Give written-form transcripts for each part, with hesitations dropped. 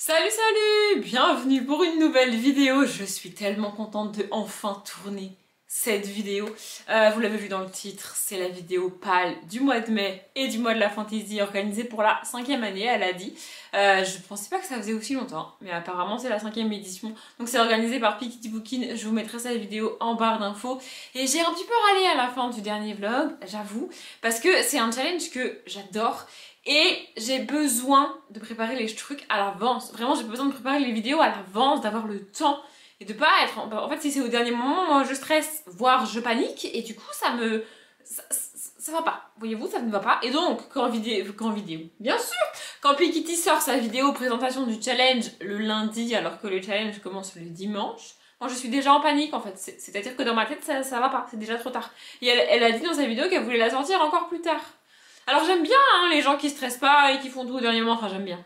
Salut, bienvenue pour une nouvelle vidéo. Je suis tellement contente de enfin tourner cette vidéo. Vous l'avez vu dans le titre, c'est la vidéo pâle du mois de mai et du mois de la fantaisie organisée pour la 5e année, elle a dit. Je pensais pas que ça faisait aussi longtemps, mais apparemment c'est la 5e édition. Donc c'est organisé par Piketty Bookin, je vous mettrai sa vidéo en barre d'infos. Et j'ai un petit peu râlé à la fin du dernier vlog, j'avoue, parce que c'est un challenge que j'adore. Et j'ai besoin de préparer les trucs à l'avance. Vraiment, j'ai besoin de préparer les vidéos à l'avance, d'avoir le temps. Et de pas être... En fait, si c'est au dernier moment, moi je stresse, voire je panique. Et du coup, ça me... Ça va pas. Voyez-vous, ça ne va pas. Et donc, quand vidéo... Bien sûr. Quand Piketty sort sa vidéo présentation du challenge le lundi, alors que le challenge commence le dimanche, moi je suis déjà en panique en fait. C'est-à-dire que dans ma tête, ça va pas. C'est déjà trop tard. Et elle a dit dans sa vidéo qu'elle voulait la sortir encore plus tard. Alors j'aime bien hein, les gens qui stressent pas et qui font tout au dernier moment, enfin j'aime bien.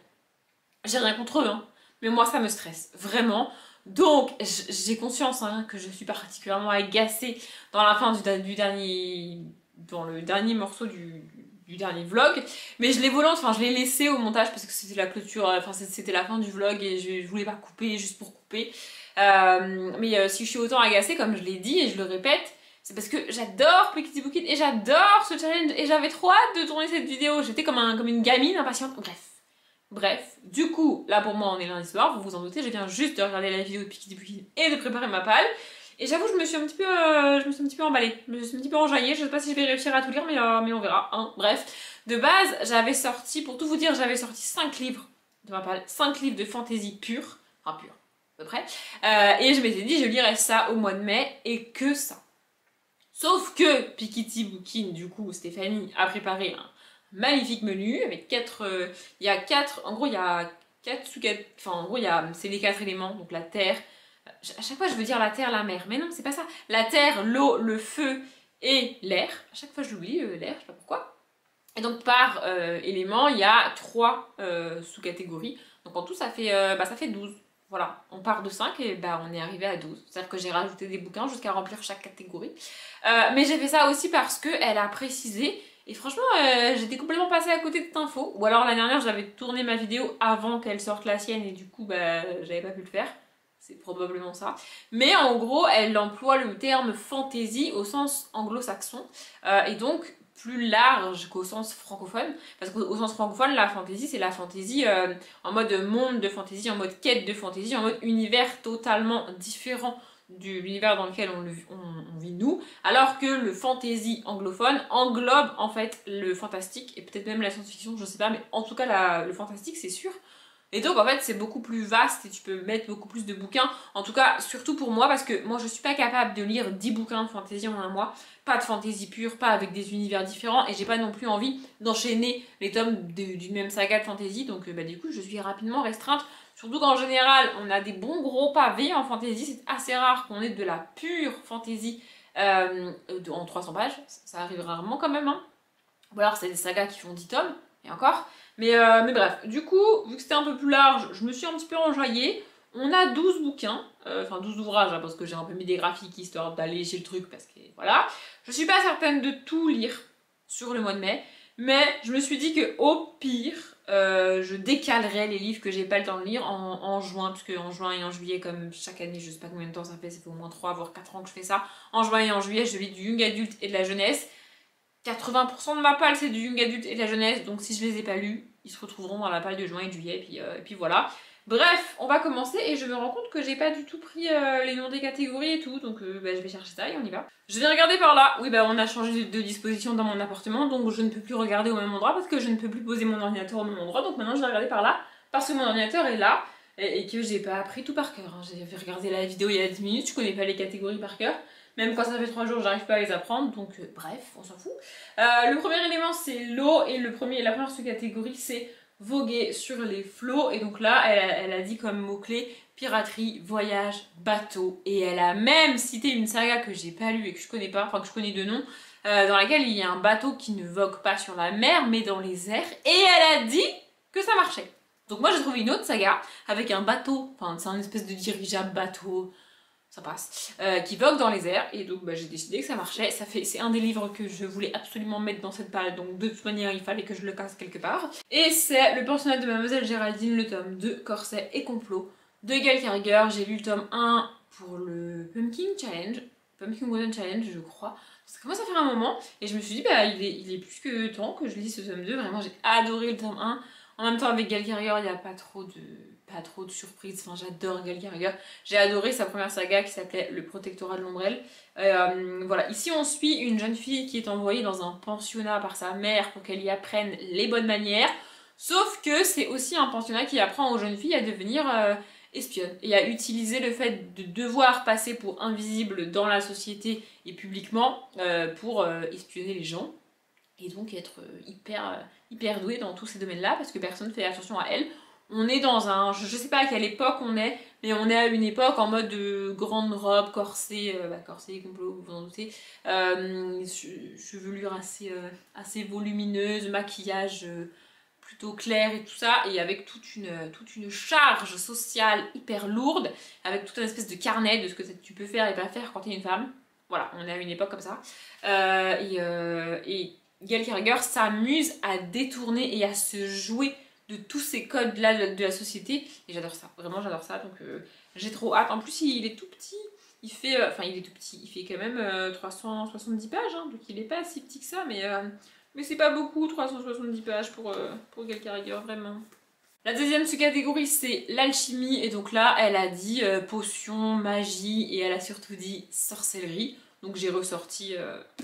J'ai rien contre eux, hein, mais moi ça me stresse, vraiment. Donc j'ai conscience hein, que je suis particulièrement agacée dans la fin du dernier... dans le dernier morceau du dernier vlog. Mais je l'ai je l'ai laissé au montage parce que c'était la clôture, enfin c'était la fin du vlog et je voulais pas couper juste pour couper. Si je suis autant agacée, comme je l'ai dit et je le répète, c'est parce que j'adore Piketty Bookin et j'adore ce challenge et j'avais trop hâte de tourner cette vidéo. J'étais comme une gamine impatiente. Bref. Du coup, là pour moi on est lundi soir, vous vous en doutez, je viens juste de regarder la vidéo de Piketty Bookin et de préparer ma palle. Et j'avoue, je me suis un petit peu emballée, je me suis un petit peu enjaillée. Je sais pas si je vais réussir à tout lire, mais on verra. Hein. Bref, de base, j'avais sorti, pour tout vous dire, j'avais sorti 5 livres de ma palle, 5 livres de fantaisie pure, enfin pure, à peu près. Et je m'étais dit, je lirais ça au mois de mai et que ça. Sauf que Piketty Bookin, du coup, Stéphanie a préparé un magnifique menu avec 4... il y a 4... En gros, il y a 4 sous-catégories... Enfin, en gros, c'est les 4 éléments. Donc la terre... À chaque fois, je veux dire la terre, la mer. Mais non, c'est pas ça. La terre, l'eau, le feu et l'air. À chaque fois, je l'oublie, l'air, je sais pas pourquoi. Et donc, par élément, il y a 3 sous-catégories. Donc, en tout, ça fait 12. Voilà, on part de 5 et on est arrivé à 12. C'est-à-dire que j'ai rajouté des bouquins jusqu'à remplir chaque catégorie. Mais j'ai fait ça aussi parce qu'elle a précisé. Et franchement, j'étais complètement passée à côté de cette info. Ou alors, la dernière, j'avais tourné ma vidéo avant qu'elle sorte la sienne et du coup, j'avais pas pu le faire. C'est probablement ça. Mais en gros, elle emploie le terme fantaisie au sens anglo-saxon. Et donc, plus large qu'au sens francophone. Parce qu'au sens francophone, la fantaisie, c'est la fantaisie en mode monde de fantaisie, en mode quête de fantaisie, en mode univers totalement différent de l'univers dans lequel on vit nous. Alors que le fantaisie anglophone englobe en fait le fantastique et peut-être même la science-fiction, je sais pas, mais en tout cas le fantastique, c'est sûr. Et donc en fait c'est beaucoup plus vaste et tu peux mettre beaucoup plus de bouquins, en tout cas surtout pour moi parce que moi je suis pas capable de lire 10 bouquins de fantasy en un mois, pas de fantasy pure, pas avec des univers différents et j'ai pas non plus envie d'enchaîner les tomes d'une même saga de fantasy donc du coup je suis rapidement restreinte, surtout qu'en général on a des bons gros pavés en fantasy, c'est assez rare qu'on ait de la pure fantasy en 300 pages, ça arrive rarement quand même, hein. Ou alors c'est des sagas qui font 10 tomes, et encore. Mais bref, du coup, vu que c'était un peu plus large, je me suis un petit peu enjaillée. On a 12 bouquins, enfin 12 ouvrages, hein, parce que j'ai un peu mis des graphiques histoire d'alléger le truc, parce que voilà. Je suis pas certaine de tout lire sur le mois de mai, mais je me suis dit que au pire, je décalerai les livres que j'ai pas le temps de lire en juin, parce qu'en juin et en juillet, comme chaque année, je sais pas combien de temps ça fait au moins 3 voire 4 ans que je fais ça. En juin et en juillet, je lis du young adulte et de la jeunesse. 80% de ma palle c'est du young adulte et de la jeunesse, donc si je les ai pas lus, ils se retrouveront dans la palle de juin et de juillet, et puis voilà. Bref, on va commencer et je me rends compte que j'ai pas du tout pris les noms des catégories et tout, donc je vais chercher ça et on y va. Je vais regarder par là. Oui, on a changé de disposition dans mon appartement, donc je ne peux plus regarder au même endroit parce que je ne peux plus poser mon ordinateur au même endroit, donc maintenant je vais regarder par là parce que mon ordinateur est là et que j'ai pas appris tout par cœur. Hein. J'ai regardé la vidéo il y a 10 minutes, je connais pas les catégories par cœur. Même quand ça fait 3 jours, j'arrive pas à les apprendre, donc bref, on s'en fout. Le premier élément, c'est l'eau, et la première sous-catégorie, c'est voguer sur les flots. Et donc là, elle a dit comme mot-clé piraterie, voyage, bateau. Et elle a même cité une saga que j'ai pas lue et que je connais pas, enfin que je connais de nom, dans laquelle il y a un bateau qui ne vogue pas sur la mer, mais dans les airs. Et elle a dit que ça marchait. Donc moi, j'ai trouvé une autre saga avec un bateau, enfin c'est un espèce de dirigeable bateau. ça passe, qui vogue dans les airs, et donc j'ai décidé que ça marchait. C'est un des livres que je voulais absolument mettre dans cette page, donc de toute manière il fallait que je le casse quelque part. Et c'est Le personnage de Mademoiselle Géraldine, le tome 2, Corset et complot, de Gail Carriger. J'ai lu le tome 1 pour le Pumpkin Wooden Challenge je crois. Ça commence à faire un moment, et je me suis dit il est plus que temps que je lise ce tome 2, vraiment j'ai adoré le tome 1. En même temps avec Gail Carriger il n'y a pas trop de surprises, enfin j'adore Gail Carriger. J'ai adoré sa première saga qui s'appelait Le Protectorat de l'Ombrelle. Voilà, ici on suit une jeune fille qui est envoyée dans un pensionnat par sa mère pour qu'elle y apprenne les bonnes manières. Sauf que c'est aussi un pensionnat qui apprend aux jeunes filles à devenir espionnes et à utiliser le fait de devoir passer pour invisible dans la société et publiquement pour espionner les gens. Et donc être hyper douée dans tous ces domaines-là parce que personne ne fait attention à elle. On est dans un... Je sais pas à quelle époque on est, mais on est à une époque en mode de grande robe, corset, corset, complot, vous vous en doutez, chevelure assez volumineuse, maquillage plutôt clair et tout ça, et avec toute une charge sociale hyper lourde, avec toute une espèce de carnet de ce que tu peux faire et pas faire quand t'es une femme. Voilà, on est à une époque comme ça. Et Gail Carriger s'amuse à détourner et à se jouer de tous ces codes-là de la société. Et j'adore ça, vraiment j'adore ça. Donc j'ai trop hâte. En plus, il est tout petit. Il fait, il est tout petit. Il fait quand même 370 pages. Hein, donc il est pas si petit que ça. Mais c'est pas beaucoup, 370 pages pour Gail Carriger, vraiment. La deuxième sous-catégorie, c'est l'alchimie. Et donc là, elle a dit potion, magie. Et elle a surtout dit sorcellerie. Donc j'ai ressorti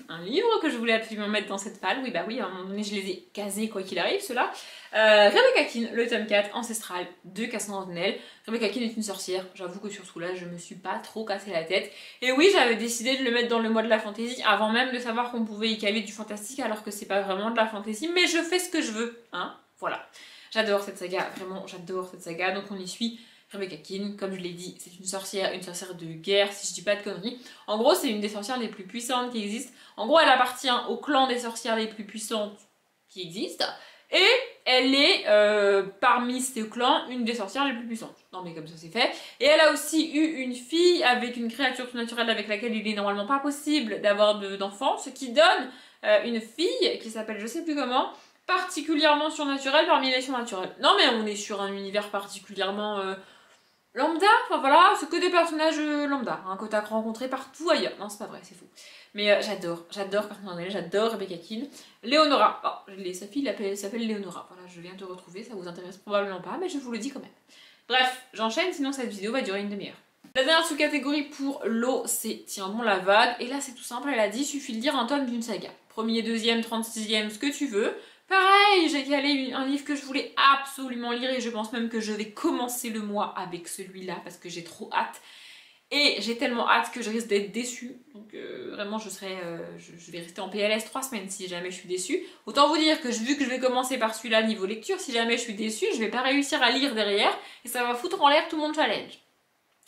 un livre que je voulais absolument mettre dans cette palle. Oui, à un moment donné, je les ai casés quoi qu'il arrive, ceux-là. Rebecca Keane, le tome 4, Ancestral, de Cassandra Nell. Rebecca Keane est une sorcière. J'avoue que sur ce coup-là, je me suis pas trop cassé la tête. Et oui, j'avais décidé de le mettre dans le mois de la fantasy, avant même de savoir qu'on pouvait y caler du fantastique, alors que c'est pas vraiment de la fantasy. Mais je fais ce que je veux, hein. Voilà. J'adore cette saga, vraiment, j'adore cette saga. Donc on y suit Rebecca Keane, comme je l'ai dit, c'est une sorcière de guerre, si je dis pas de conneries. En gros, c'est une des sorcières les plus puissantes qui existent. En gros, elle appartient au clan des sorcières les plus puissantes qui existent. Et elle est, parmi ces clans, une des sorcières les plus puissantes. Non mais comme ça c'est fait. Et elle a aussi eu une fille avec une créature surnaturelle avec laquelle il est normalement pas possible d'avoir d'enfants. Ce qui donne une fille qui s'appelle je sais plus comment, particulièrement surnaturelle parmi les surnaturels. Non mais on est sur un univers particulièrement... lambda, enfin voilà, c'est que des personnages lambda, hein, que t'as rencontré partout ailleurs. Non, c'est pas vrai, c'est fou. Mais j'adore Cassandra Nell, j'adore Rebecca Keane. Léonora, sa fille s'appelle Léonora. Voilà, je viens de retrouver, ça vous intéresse probablement pas, mais je vous le dis quand même. Bref, j'enchaîne, sinon cette vidéo va durer une demi-heure. La dernière sous-catégorie pour l'eau, c'est Tiens bon la vague. Et là, c'est tout simple, elle a dit, suffit de lire un tome d'une saga. Premier, deuxième, 36e, ce que tu veux. Pareil, j'ai calé un livre que je voulais absolument lire et je pense même que je vais commencer le mois avec celui-là parce que j'ai trop hâte. Et j'ai tellement hâte que je risque d'être déçue. Donc vraiment, je vais rester en PLS 3 semaines si jamais je suis déçue. Autant vous dire que vu que je vais commencer par celui-là niveau lecture, si jamais je suis déçue, je vais pas réussir à lire derrière et ça va foutre en l'air tout mon challenge.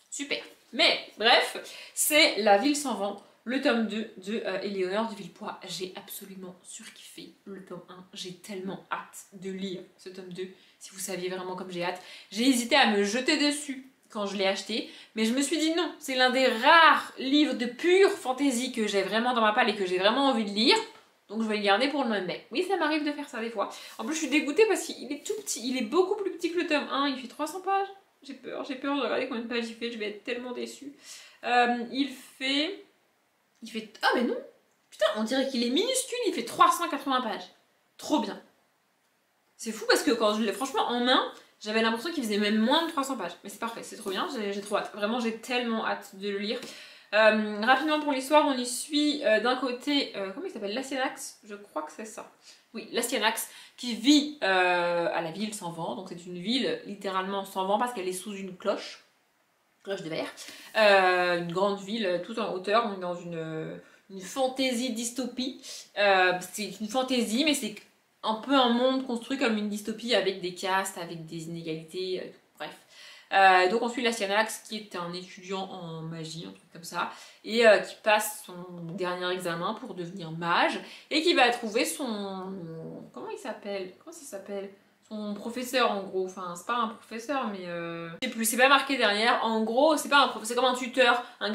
Super. Mais bref, c'est La Ville sans vent. Le tome 2 de Éléonore de Villepoix, j'ai absolument surkiffé le tome 1. J'ai tellement hâte de lire ce tome 2, si vous saviez vraiment comme j'ai hâte. J'ai hésité à me jeter dessus quand je l'ai acheté, mais je me suis dit non, c'est l'un des rares livres de pure fantaisie que j'ai vraiment dans ma palle et que j'ai vraiment envie de lire. Donc je vais le garder pour le moment. Oui, ça m'arrive de faire ça des fois. En plus, je suis dégoûtée parce qu'il est tout petit, il est beaucoup plus petit que le tome 1, il fait 300 pages. J'ai peur de regarder combien de pages il fait, je vais être tellement déçue. Il fait... Ah mais non. Putain, on dirait qu'il est minuscule, il fait 380 pages. Trop bien. C'est fou parce que quand je l'ai franchement en main, j'avais l'impression qu'il faisait même moins de 300 pages. Mais c'est parfait, c'est trop bien, j'ai trop hâte. Vraiment, j'ai tellement hâte de le lire. Rapidement pour l'histoire, on y suit d'un côté, comment il s'appelle, Lastianax, je crois que c'est ça. Oui, Lastianax, qui vit à la ville sans vent. Donc c'est une ville littéralement sans vent parce qu'elle est sous une cloche de verre. Une grande ville tout en hauteur, on est dans une fantaisie dystopie. C'est une fantaisie, mais c'est un peu un monde construit comme une dystopie avec des castes, avec des inégalités, bref. Donc on suit Lastianax qui est un étudiant en magie, un truc comme ça, et qui passe son dernier examen pour devenir mage, et qui va trouver son... Comment ça s'appelle son professeur en gros, enfin c'est pas un professeur mais je sais plus, c'est pas marqué derrière, en gros c'est pas un prof, c'est comme un tuteur, un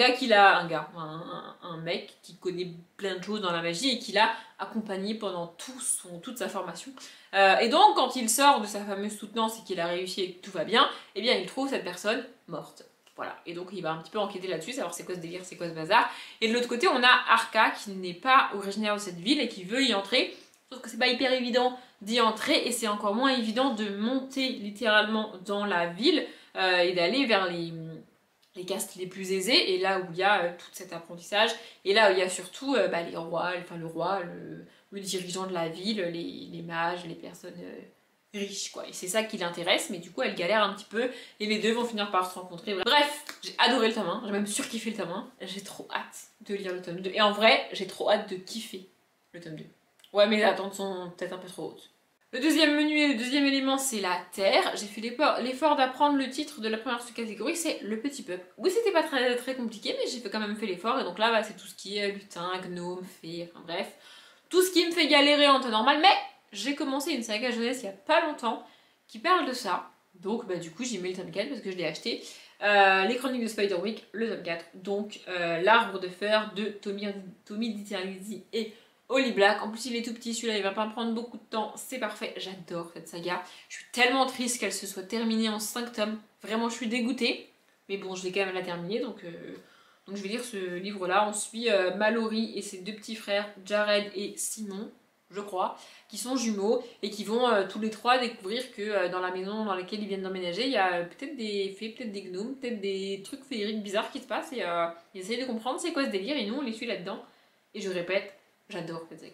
mec qui connaît plein de choses dans la magie et qui l'a accompagné pendant toute sa formation. Et donc quand il sort de sa fameuse soutenance et qu'il a réussi et que tout va bien, eh bien il trouve cette personne morte. Voilà, et donc il va un petit peu enquêter là-dessus, savoir c'est quoi ce délire, c'est quoi ce bazar. Et de l'autre côté on a Arca qui n'est pas originaire de cette ville et qui veut y entrer. Sauf que c'est pas hyper évident d'y entrer et c'est encore moins évident de monter littéralement dans la ville et d'aller vers les castes les plus aisées et là où il y a tout cet apprentissage et là où il y a surtout les rois, enfin le roi, le dirigeant de la ville, les mages, les personnes riches quoi. Et c'est ça qui l'intéresse mais du coup elle galère un petit peu et les deux vont finir par se rencontrer. Bref, j'ai adoré le tome 1, j'ai même surkiffé le tome 1, j'ai trop hâte de lire le tome 2 et en vrai j'ai trop hâte de kiffer le tome 2. Ouais, mais les attentes sont peut-être un peu trop hautes. Le deuxième menu et le deuxième élément, c'est la terre. J'ai fait l'effort d'apprendre le titre de la première sous-catégorie, c'est le petit peuple. Oui, c'était pas très compliqué, mais j'ai quand même fait l'effort. Et donc là, c'est tout ce qui est lutin, gnome, fée, enfin bref. Tout ce qui me fait galérer en temps normal. Mais j'ai commencé une saga jeunesse il y a pas longtemps qui parle de ça. Donc du coup, j'ai mis le tome 4 parce que je l'ai acheté. Les Chroniques de Spiderwick, le tome 4. Donc l'Arbre de Fer de Tommy DiTerlizzi et Holly Black, en plus il est tout petit celui-là, il va pas me prendre beaucoup de temps, c'est parfait, j'adore cette saga. Je suis tellement triste qu'elle se soit terminée en 5 tomes, vraiment je suis dégoûtée, mais bon je vais quand même la terminer donc je vais lire ce livre-là. On suit Mallory et ses deux petits frères, Jared et Simon, je crois, qui sont jumeaux et qui vont tous les trois découvrir que dans la maison dans laquelle ils viennent d'emménager, il y a peut-être des fées, peut-être des gnomes, peut-être des trucs féeriques bizarres qui se passent et ils essayent de comprendre c'est quoi ce délire et nous on les suit là-dedans. Et je répète, j'adore cette saga.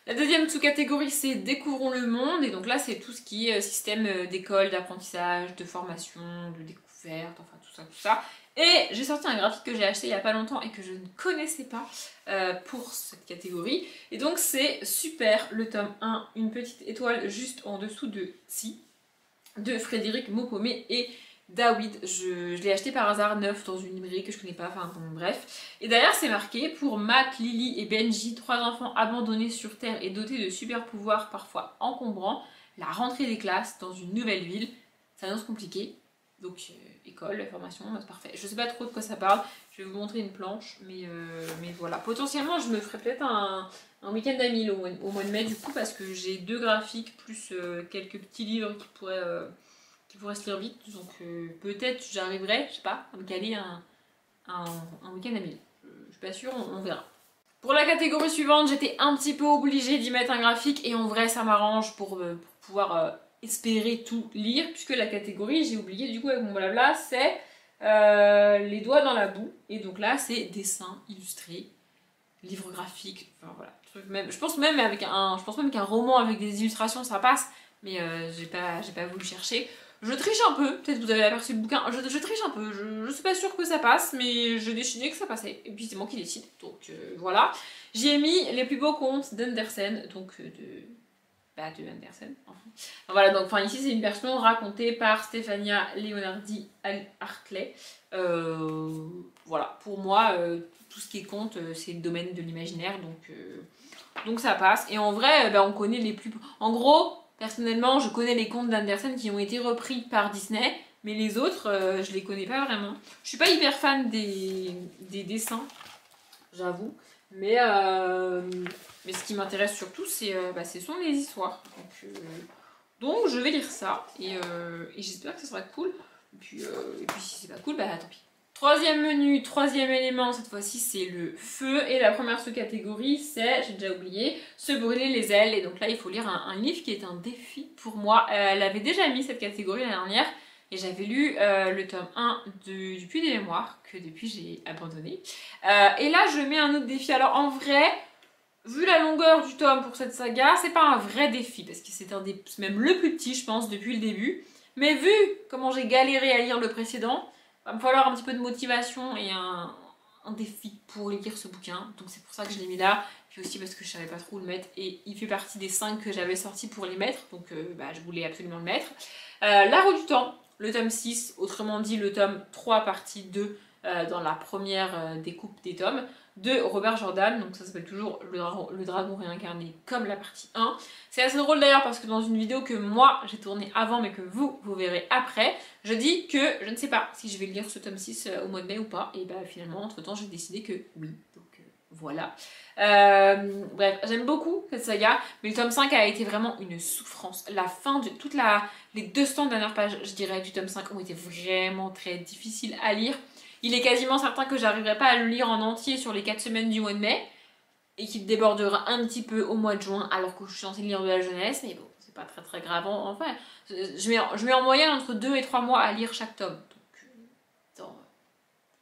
La deuxième sous-catégorie c'est Découvrons le monde et donc là c'est tout ce qui est système d'école, d'apprentissage, de formation, de découverte, enfin tout ça. Et j'ai sorti un graphique que j'ai acheté il y a pas longtemps et que je ne connaissais pas pour cette catégorie. Et donc c'est super, le tome 1, une petite étoile juste en dessous de Tsi, de Frédéric Maupaumé et David. Je l'ai acheté par hasard neuf dans une librairie que je connais pas, enfin bon, bref. Et derrière c'est marqué: pour Matt, Lily et Benji, 3 enfants abandonnés sur Terre et dotés de super pouvoirs parfois encombrants, la rentrée des classes dans une nouvelle ville. Ça annonce compliqué. Donc école, formation, c'est parfait. Je sais pas trop de quoi ça parle, je vais vous montrer une planche, mais voilà. Potentiellement je me ferai peut-être un week-end à Mille au mois de mai du coup, parce que j'ai 2 graphiques plus quelques petits livres qui pourraient se lire vite, donc peut-être j'arriverai, je sais pas, à me caler un week-end à Mille. Je suis pas sûre, on verra. Pour la catégorie suivante, j'étais un petit peu obligée d'y mettre un graphique et en vrai ça m'arrange pour pouvoir espérer tout lire, puisque la catégorie, j'ai oublié du coup avec mon blabla, c'est les doigts dans la boue. Et donc là c'est dessin illustré, livre graphique, enfin voilà. Je pense même qu'un roman avec des illustrations ça passe, mais j'ai pas voulu chercher. Je triche un peu, peut-être que vous avez aperçu le bouquin, je triche un peu, je suis pas sûre que ça passe, mais je décidais que ça passait, et puis c'est moi qui décide, donc voilà. J'y ai mis les plus beaux contes d'Andersen, donc de Andersen. Enfin, voilà, donc ici c'est une version racontée par Stefania Leonardi Hartley. Voilà, pour moi, tout ce qui est conte, c'est le domaine de l'imaginaire, donc ça passe. Et en vrai, on connaît les plus... En gros, personnellement, je connais les contes d'Andersen qui ont été repris par Disney, mais les autres, je les connais pas vraiment. Je suis pas hyper fan des dessins, j'avoue, mais ce qui m'intéresse surtout, ce sont les histoires. Donc je vais lire ça, et j'espère que ça sera cool. Et puis si c'est pas cool, tant pis. Troisième menu, troisième élément, cette fois-ci c'est le feu. Et la première sous-catégorie c'est, j'ai déjà oublié, se brûler les ailes. Et donc là il faut lire un livre qui est un défi pour moi. Elle avait déjà mis cette catégorie l'année dernière. Et j'avais lu le tome 1 du Puits des Mémoires, que depuis j'ai abandonné. Et là je mets un autre défi. Alors en vrai, vu la longueur du tome pour cette saga, c'est pas un vrai défi, parce que c'est même le plus petit je pense depuis le début. Mais vu comment j'ai galéré à lire le précédent, il va me falloir un petit peu de motivation et un défi pour lire ce bouquin. Donc c'est pour ça que je l'ai mis là. Puis aussi parce que je savais pas trop où le mettre. Et il fait partie des 5 que j'avais sortis pour les mettre. Donc je voulais absolument le mettre. La roue du temps, le tome 6, autrement dit le tome 3 partie 2 dans la première découpe des tomes, de Robert Jordan, donc ça s'appelle toujours le dragon réincarné comme la partie 1. C'est assez drôle d'ailleurs parce que dans une vidéo que moi j'ai tournée avant mais que vous verrez après, je dis que je ne sais pas si je vais lire ce tome 6 au mois de mai ou pas, et bah finalement entre temps j'ai décidé que oui, donc voilà. Bref, j'aime beaucoup cette saga, mais le tome 5 a été vraiment une souffrance. La fin de les 200 dernières pages, je dirais, du tome 5 ont été vraiment très difficiles à lire. Il est quasiment certain que j'arriverai pas à le lire en entier sur les 4 semaines du mois de mai, et qu'il débordera un petit peu au mois de juin, alors que je suis censée lire de la jeunesse, mais bon, c'est pas très grave. Enfin, je mets en moyenne entre 2 et 3 mois à lire chaque tome. Donc,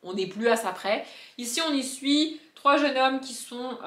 on n'est plus à ça près. Ici, on y suit 3 jeunes hommes qui sont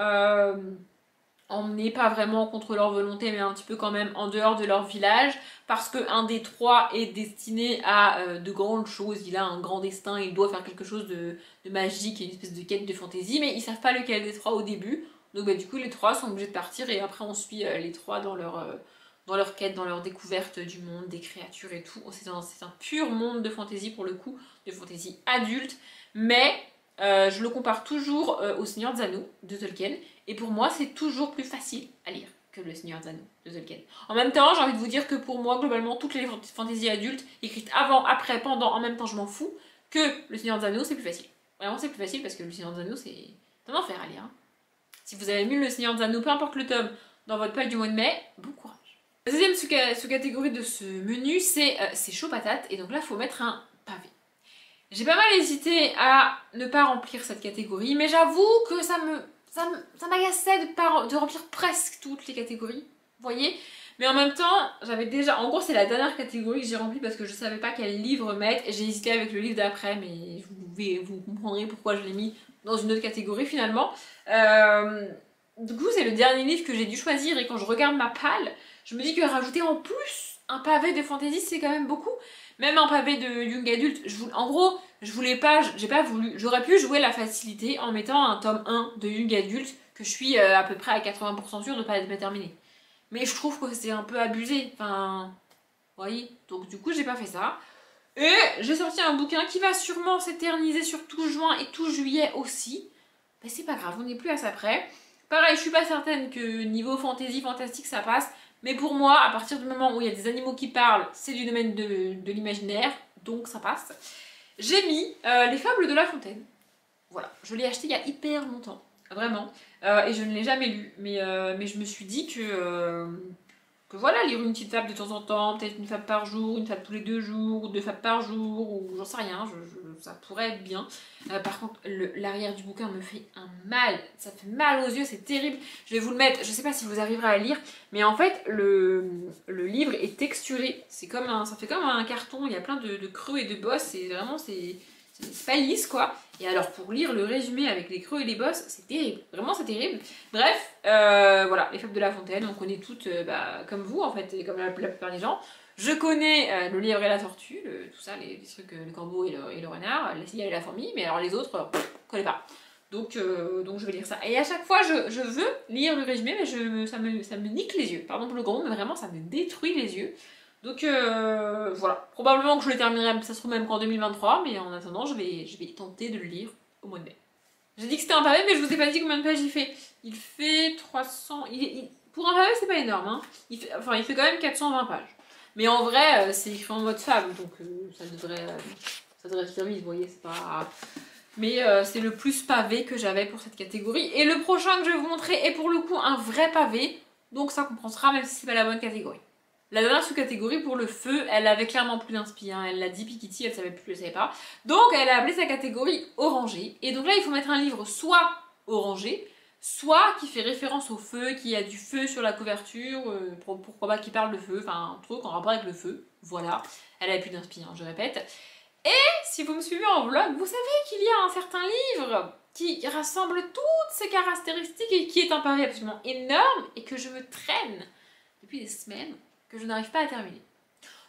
emmenés, pas vraiment contre leur volonté, mais un petit peu quand même en dehors de leur village, parce qu'un des 3 est destiné à de grandes choses, il a un grand destin, il doit faire quelque chose de magique et une espèce de quête de fantaisie, mais ils savent pas lequel des 3 au début, donc bah, du coup les 3 sont obligés de partir, et après on suit les 3 dans leur quête, dans leur découverte du monde, des créatures et tout. C'est un pur monde de fantaisie pour le coup, de fantaisie adulte, mais je le compare toujours au Seigneur des Anneaux de Tolkien, et pour moi c'est toujours plus facile à lire que le Seigneur des Anneaux de Tolkien. En même temps, j'ai envie de vous dire que pour moi, globalement, toutes les fantaisies adultes, écrites avant, après, pendant, en même temps, je m'en fous, que le Seigneur des Anneaux, c'est plus facile. Vraiment, c'est plus facile parce que le Seigneur des Anneaux, c'est un enfer à lire. Hein. Si vous avez lu le Seigneur des Anneaux, peu importe le tome, dans votre pile du mois de mai, bon courage. La deuxième sous-catégorie de ce menu, c'est chaud patate, et donc là, il faut mettre un pavé. J'ai pas mal hésité à ne pas remplir cette catégorie, mais j'avoue que ça m'agaçait de remplir presque toutes les catégories, vous voyez. Mais en même temps, j'avais déjà... En gros, c'est la dernière catégorie que j'ai remplie parce que je savais pas quel livre mettre. J'ai hésité avec le livre d'après, mais vous comprendrez pourquoi je l'ai mis dans une autre catégorie finalement. Du coup, c'est le dernier livre que j'ai dû choisir, et quand je regarde ma palle, je me dis que rajouter en plus un pavé de fantasy, c'est quand même beaucoup. Même un pavé de young adulte, en gros, je voulais pas, j'ai pas voulu, j'aurais pu jouer la facilité en mettant un tome 1 de young adulte que je suis à peu près à 80% sûre de pas être terminé. Mais je trouve que c'est un peu abusé, enfin, vous voyez, donc du coup j'ai pas fait ça. Et j'ai sorti un bouquin qui va sûrement s'éterniser sur tout juin et tout juillet aussi. Mais c'est pas grave, on n'est plus à ça près. Pareil, je suis pas certaine que niveau fantasy, fantastique ça passe. Mais pour moi, à partir du moment où il y a des animaux qui parlent, c'est du domaine de l'imaginaire, donc ça passe. J'ai mis Les Fables de La Fontaine. Voilà, je l'ai acheté il y a hyper longtemps, vraiment. Et je ne l'ai jamais lu, mais je me suis dit que voilà, lire une petite fable de temps en temps, peut-être une fable par jour, une fable tous les 2 jours, ou 2 fables par jour, ou j'en sais rien, ça pourrait être bien. Par contre, l'arrière du bouquin me fait un mal, ça fait mal aux yeux, c'est terrible. Je vais vous le mettre, je sais pas si vous arriverez à lire, mais en fait, le livre est texturé, ça fait comme un carton, il y a plein de creux et de bosses, c'est vraiment, c'est pas lisse quoi. Et alors pour lire le résumé avec les creux et les bosses, c'est terrible, vraiment c'est terrible. Bref, voilà, Les Fables de La Fontaine, on connaît toutes, comme vous en fait, et comme la plupart des gens. Je connais Le Lièvre et la Tortue, tout ça, les trucs, le corbeau et le renard, la cigale et la fourmi, mais alors les autres, je connais pas. Donc je vais lire ça. Et à chaque fois, je veux lire le résumé, mais ça me nique les yeux. Pardon pour le gros mot, mais vraiment ça me détruit les yeux. Donc voilà, probablement que je le terminerai, ça se trouve même qu'en 2023, mais en attendant, je vais tenter de le lire au mois de mai. J'ai dit que c'était un pavé, mais je vous ai pas dit combien de pages il fait. Il fait 300... Pour un pavé, c'est pas énorme, hein. Il fait quand même 420 pages. Mais en vrai, c'est écrit en mode fable, donc ça devrait faire vite, vous voyez, c'est pas... Mais c'est le plus pavé que j'avais pour cette catégorie. Et le prochain que je vais vous montrer est pour le coup un vrai pavé, donc ça compensera même si c'est pas la bonne catégorie. La dernière sous-catégorie pour le feu, elle avait clairement plus d'inspi, hein. Elle l'a dit Pikitty, elle savait plus, elle savait pas. Donc elle a appelé sa catégorie orangé. Et donc là il faut mettre un livre soit orangé, soit qui fait référence au feu, qui a du feu sur la couverture, pourquoi pas qui parle de feu, enfin un truc en rapport avec le feu. Voilà, elle avait plus d'inspi, hein, je répète. Et si vous me suivez en vlog, vous savez qu'il y a un certain livre qui rassemble toutes ces caractéristiques et qui est un pavé absolument énorme et que je me traîne depuis des semaines, que je n'arrive pas à terminer.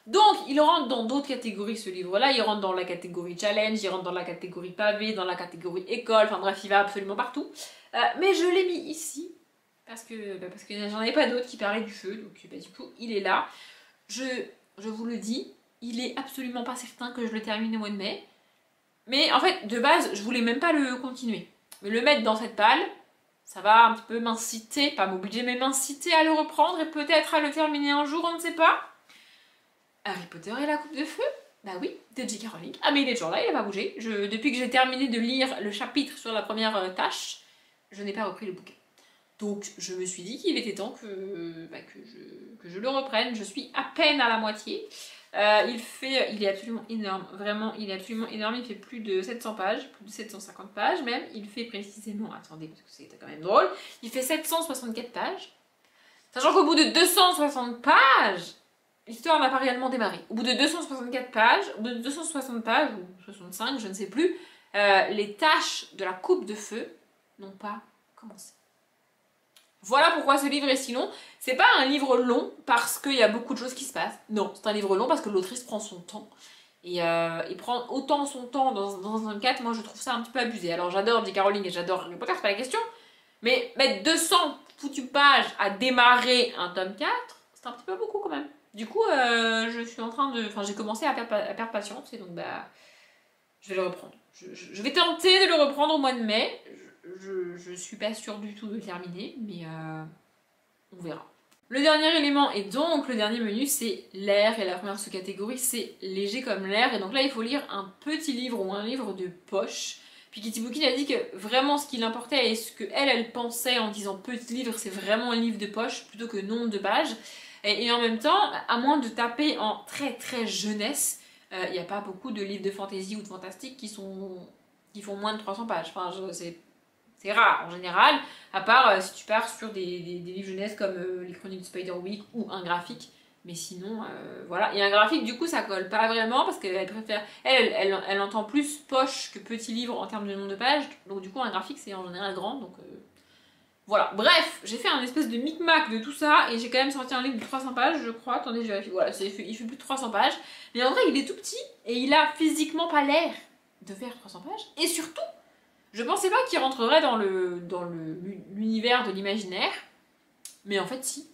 Donc, il rentre dans d'autres catégories ce livre-là, il rentre dans la catégorie challenge, il rentre dans la catégorie pavé, dans la catégorie école, enfin bref, il va absolument partout. Mais je l'ai mis ici, parce que j'en avais pas d'autres qui parlaient du feu, donc du coup, il est là. Je vous le dis, il est absolument pas certain que je le termine au mois de mai, Mais en fait, de base, je voulais même pas le continuer. Mais le mettre dans cette palle, ça va un petit peu m'inciter, pas m'obliger, mais m'inciter à le reprendre et peut-être à le terminer un jour, on ne sait pas. Harry Potter et la coupe de feu? Bah oui, de J.K. Rowling. Ah mais il est toujours là, il n'a pas bougé. Depuis que j'ai terminé de lire le chapitre sur la première tâche, je n'ai pas repris le bouquin. Donc je me suis dit qu'il était temps que je le reprenne. Je suis à peine à la moitié. Il est absolument énorme, vraiment, il est absolument énorme. Il fait plus de 700 pages, plus de 750 pages même. Il fait précisément, attendez, parce que c'était quand même drôle, il fait 764 pages. Sachant qu'au bout de 260 pages, l'histoire n'a pas réellement démarré. Au bout de 264 pages, au bout de 260 pages, ou 65, je ne sais plus, les tâches de la coupe de feu n'ont pas commencé. Voilà pourquoi ce livre est si long. C'est pas un livre long parce qu'il y a beaucoup de choses qui se passent. Non, c'est un livre long parce que l'autrice prend son temps. Et prendre autant son temps dans un 4, moi je trouve ça un petit peu abusé. Alors j'adore J.K. Rowling et j'adore Harry Potter, c'est pas la question. Mais mettre 200 foutues pages à démarrer un tome 4, c'est un petit peu beaucoup quand même. Du coup, je suis en train de... Enfin, j'ai commencé à perdre patience et donc bah... Je vais le reprendre. Je vais tenter de le reprendre au mois de mai. Je suis pas sûre du tout de le terminer, mais on verra. Le dernier élément et donc le dernier menu, c'est l'air. Et la première sous-catégorie, c'est léger comme l'air. Et donc là, il faut lire un petit livre ou un livre de poche. Puis Kitty Bookin a dit que vraiment ce qui l'importait et ce qu'elle pensait en disant petit livre, c'est vraiment un livre de poche plutôt que nombre de pages. Et en même temps, à moins de taper en très très jeunesse, il n'y a pas beaucoup de livres de fantasy ou de fantastique qui font moins de 300 pages. Enfin, c'est rare en général, à part si tu pars sur des livres jeunesse comme les Chroniques de Spiderwick ou un graphique. Mais sinon, voilà. Et un graphique, du coup, ça colle pas vraiment parce qu'elle préfère. Elle entend plus poche que petit livre en termes de nombre de pages. Donc, du coup, un graphique, c'est en général grand. Donc, voilà. Bref, j'ai fait un espèce de micmac de tout ça et j'ai quand même sorti un livre de 300 pages, je crois. Attendez, je vérifie. Voilà, il fait plus de 300 pages. Mais en vrai, il est tout petit et il a physiquement pas l'air de faire 300 pages. Et surtout, je pensais pas qu'il rentrerait dans l'univers de l'imaginaire. Mais en fait, si.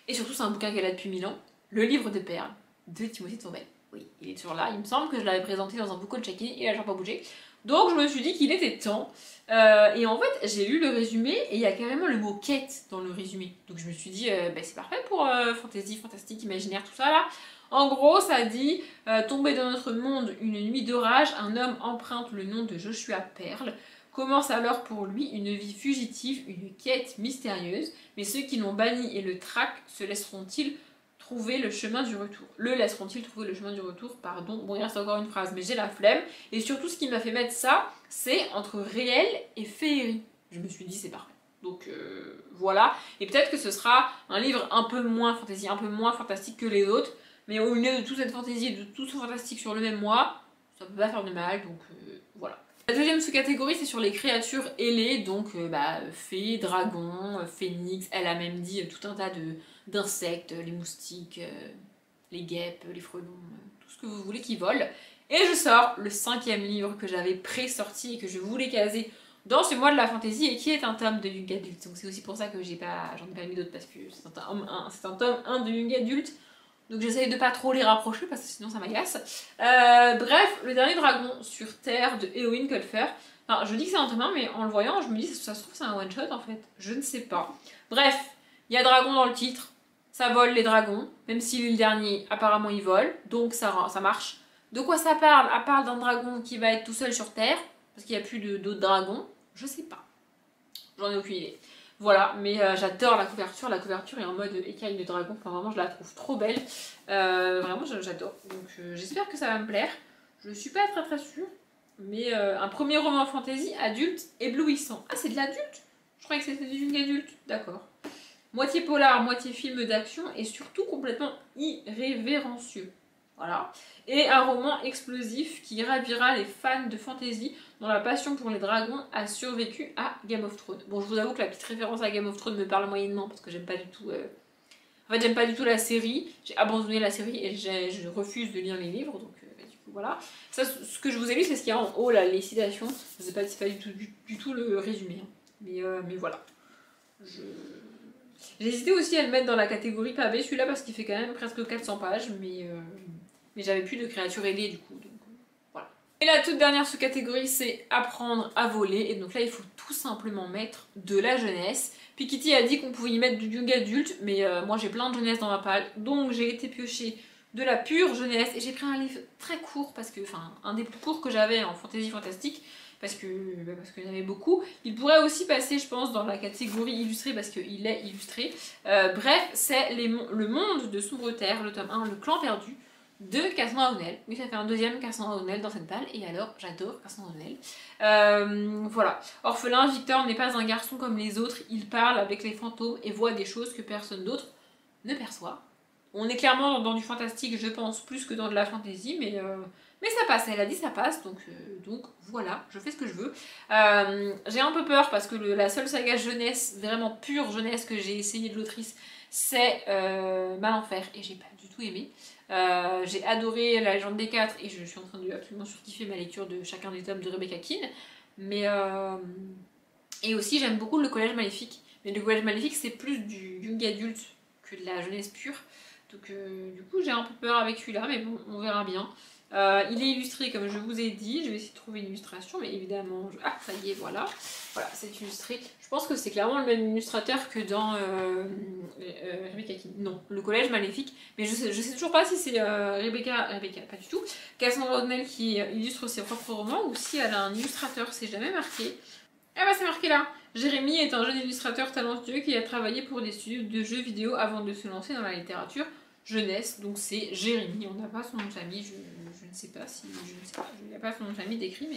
Et surtout, c'est un bouquin qu'elle a depuis 1000 ans. Le livre de perles de Timothy Tourmel. Oui, il est toujours là. Il me semble que je l'avais présenté dans un book haul check-in et il a toujours pas bougé. Donc je me suis dit qu'il était temps. Et en fait, j'ai lu le résumé et il y a carrément le mot quête dans le résumé. Donc je me suis dit, c'est parfait pour fantasy, fantastique, imaginaire, tout ça là. En gros, ça dit tomber dans notre monde une nuit d'orage, un homme emprunte le nom de Joshua Pearl. Commence alors pour lui une vie fugitive, une quête mystérieuse. Mais ceux qui l'ont banni et le traquent se laisseront-ils trouver le chemin du retour? Le laisseront-ils trouver le chemin du retour? Pardon, bon, il reste encore une phrase, mais j'ai la flemme. Et surtout, ce qui m'a fait mettre ça, c'est entre réel et féerie. Je me suis dit, c'est parfait. Donc voilà. Et peut-être que ce sera un livre un peu moins fantasy, un peu moins fantastique que les autres. Mais au milieu de toute cette fantaisie et de tout ce fantastique sur le même mois, ça peut pas faire de mal, donc voilà. La deuxième sous-catégorie, c'est sur les créatures ailées, donc fées, dragons, phénix, elle a même dit tout un tas d'insectes, les moustiques, les guêpes, les frelons, tout ce que vous voulez qui volent. Et je sors le 5e livre que j'avais pré-sorti et que je voulais caser dans ce mois de la fantaisie et qui est un tome de Young Adult. Donc c'est aussi pour ça que j'en ai pas mis d'autres parce que c'est un tome 1 de Young Adult. Donc j'essaye de pas trop les rapprocher parce que sinon ça m'agace. Bref, le dernier dragon sur Terre de Eowyn Colfer. Enfin, je dis que c'est un tome 1, mais en le voyant, je me dis ça se trouve c'est un one shot en fait. Je ne sais pas. Bref, il y a dragon dans le titre. Ça vole les dragons. Même si lui le dernier, apparemment il vole. Donc ça marche. De quoi ça parle? À part d'un dragon qui va être tout seul sur Terre. Parce qu'il n'y a plus d'autres dragons. Je sais pas. J'en ai aucune idée. Voilà, mais j'adore la couverture est en mode écaille de dragon, enfin vraiment je la trouve trop belle, vraiment j'adore, donc j'espère que ça va me plaire, je suis pas très sûre, mais un premier roman fantasy adulte éblouissant. Ah c'est de l'adulte? Je croyais que c'était du young adulte, d'accord. Moitié polar, moitié film d'action et surtout complètement irrévérencieux. Voilà. Et un roman explosif qui ravira les fans de fantasy dont la passion pour les dragons a survécu à Game of Thrones. Bon, je vous avoue que la petite référence à Game of Thrones me parle moyennement parce que j'aime pas du tout... En fait, j'aime pas du tout la série. J'ai abandonné la série et je refuse de lire les livres, donc du coup, voilà. Ça, ce que je vous ai lu, c'est ce qu'il y a en haut, là, les citations. Je sais pas, c'est pas du tout le résumé. Hein. Mais voilà. J'ai hésité aussi à le mettre dans la catégorie pavé, celui-là, parce qu'il fait quand même presque 400 pages, mais j'avais plus de créatures ailées du coup. Donc, voilà. Et la toute dernière sous-catégorie, c'est apprendre à voler. Et donc là, il faut tout simplement mettre de la jeunesse. Puis Kitty a dit qu'on pouvait y mettre du young adulte, mais moi j'ai plein de jeunesse dans ma palle. Donc j'ai été piocher de la pure jeunesse. Et j'ai pris un livre très court, parce que, enfin, un des plus courts que j'avais en fantasy fantastique. Parce qu'il y en avait beaucoup. Il pourrait aussi passer, je pense, dans la catégorie illustrée, parce qu'il est illustré. Bref, c'est le monde de Sombre Terre, le tome 1, le clan perdu, de Cassandra O'Neill. Oui, ça fait un deuxième Cassandra O'Neill dans cette balle, et alors j'adore Cassandra O'Neill. Voilà. Orphelin, Victor n'est pas un garçon comme les autres, il parle avec les fantômes et voit des choses que personne d'autre ne perçoit. On est clairement dans du fantastique, je pense, plus que dans de la fantasy, mais ça passe, elle a dit ça passe, donc voilà, je fais ce que je veux. J'ai un peu peur parce que la seule saga jeunesse, vraiment pure jeunesse que j'ai essayé de l'autrice, c'est Malenfer, et j'ai pas du tout aimé. J'ai adoré La Légende des Quatre et je suis en train de absolument surkiffer ma lecture de chacun des tomes de Rebecca Keane. Et aussi j'aime beaucoup Le Collège Maléfique. Mais Le Collège Maléfique c'est plus du young adulte que de la jeunesse pure. Donc du coup j'ai un peu peur avec celui-là, mais bon, on verra bien. Il est illustré comme je vous ai dit, je vais essayer de trouver une illustration, mais évidemment... Ah, ça y est, voilà. Voilà, c'est illustré. Je pense que c'est clairement le même illustrateur que dans Rebecca Keane. Non, Le Collège Maléfique, mais je sais toujours pas si c'est Rebecca, pas du tout, Cassandra O'Neill qui illustre ses propres romans, ou si elle a un illustrateur, c'est jamais marqué. Ah bah c'est marqué là. Jérémy est un jeune illustrateur talentueux qui a travaillé pour des studios de jeux vidéo avant de se lancer dans la littérature jeunesse, donc c'est Jérémy, on n'a pas son nom de famille, je ne sais pas si, il n'y a pas son nom de famille décrit,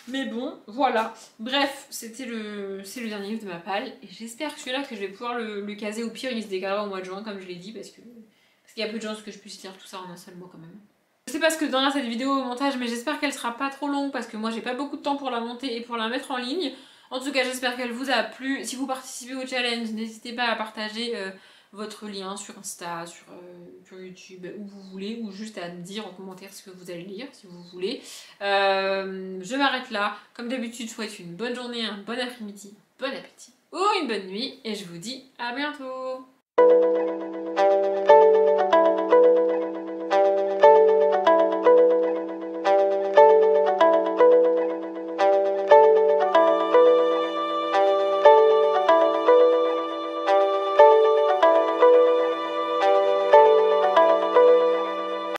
mais bon, voilà. Bref, c'est le dernier livre de ma palle, et j'espère que celui-là, que je vais pouvoir le caser, au pire il se décalera au mois de juin, comme je l'ai dit, parce qu'il y a peu de chances que je puisse lire tout ça en un seul mois quand même. Je sais pas ce que donnera cette vidéo au montage, mais j'espère qu'elle sera pas trop longue, parce que moi j'ai pas beaucoup de temps pour la monter et pour la mettre en ligne. En tout cas, j'espère qu'elle vous a plu. Si vous participez au challenge, n'hésitez pas à partager votre lien sur Insta, sur YouTube, où vous voulez, ou juste à me dire en commentaire ce que vous allez lire, si vous voulez. Je m'arrête là. Comme d'habitude, je vous souhaite une bonne journée, un bon après-midi, un bon appétit, ou une bonne nuit, et je vous dis à bientôt.